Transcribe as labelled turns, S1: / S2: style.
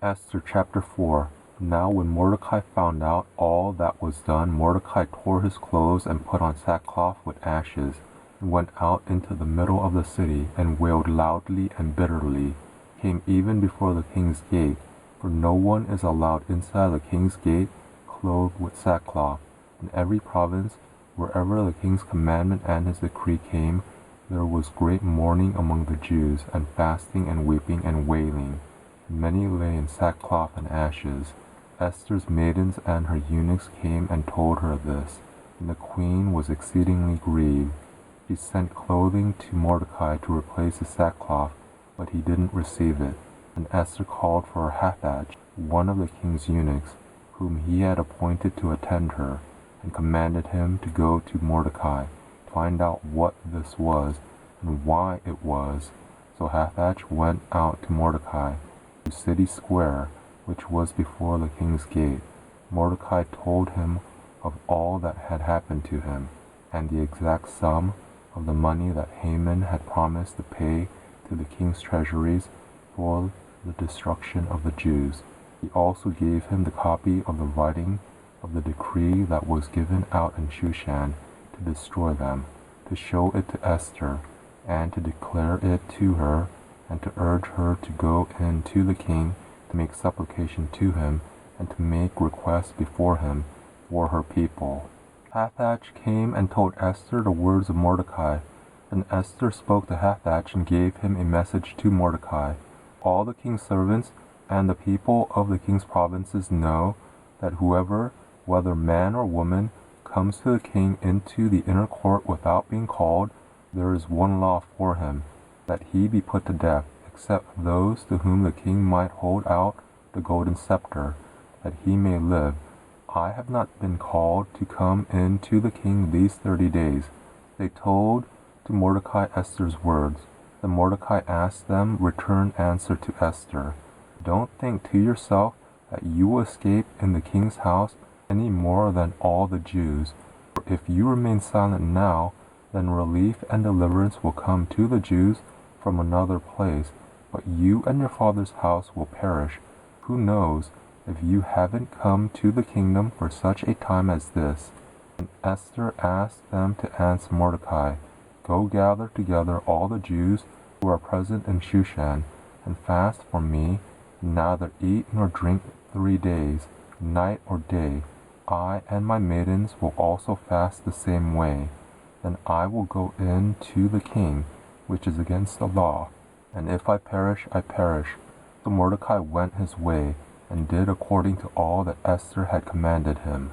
S1: Esther chapter 4. Now when Mordecai found out all that was done, Mordecai tore his clothes and put on sackcloth with ashes, and went out into the middle of the city, and wailed loudly and bitterly, came even before the king's gate, for no one is allowed inside the king's gate clothed with sackcloth. In every province, wherever the king's commandment and his decree came, there was great mourning among the Jews, and fasting and weeping and wailing. Many lay in sackcloth and ashes. Esther's maidens and her eunuchs came and told her this, and the queen was exceedingly grieved. She sent clothing to Mordecai to replace the sackcloth, but he didn't receive it. And Esther called for Habakkuk, one of the king's eunuchs, whom he had appointed to attend her, and commanded him to go to Mordecai, to find out what this was, and why it was. So Habakkuk went out to Mordecai, to the city square, which was before the king's gate. Mordecai told him of all that had happened to him, and the exact sum of the money that Haman had promised to pay to the king's treasuries for the destruction of the Jews. He also gave him the copy of the writing of the decree that was given out in Shushan to destroy them, to show it to Esther, and to declare it to her, and to urge her to go in to the king, to make supplication to him, and to make requests before him for her people. Habakkuk came and told Esther the words of Mordecai. Then Esther spoke to Habakkuk and gave him a message to Mordecai. All the king's servants and the people of the king's provinces know that whoever, whether man or woman, comes to the king into the inner court without being called, there is one law for him, that he be put to death, except those to whom the king might hold out the golden scepter, that he may live. I have not been called to come in to the king these 30 days. They told to Mordecai Esther's words. Then Mordecai asked them return answer to Esther. Don't think to yourself that you will escape in the king's house any more than all the Jews. For if you remain silent now, then relief and deliverance will come to the Jews from another place, but you and your father's house will perish. Who knows if you haven't come to the kingdom for such a time as this? And Esther asked them to answer Mordecai, Go gather together all the Jews who are present in Shushan, and fast for me, neither eat nor drink 3 days, night or day. I and my maidens will also fast the same way. Then I will go in to the king, which is against the law, and if I perish, I perish. So Mordecai went his way, and did according to all that Esther had commanded him.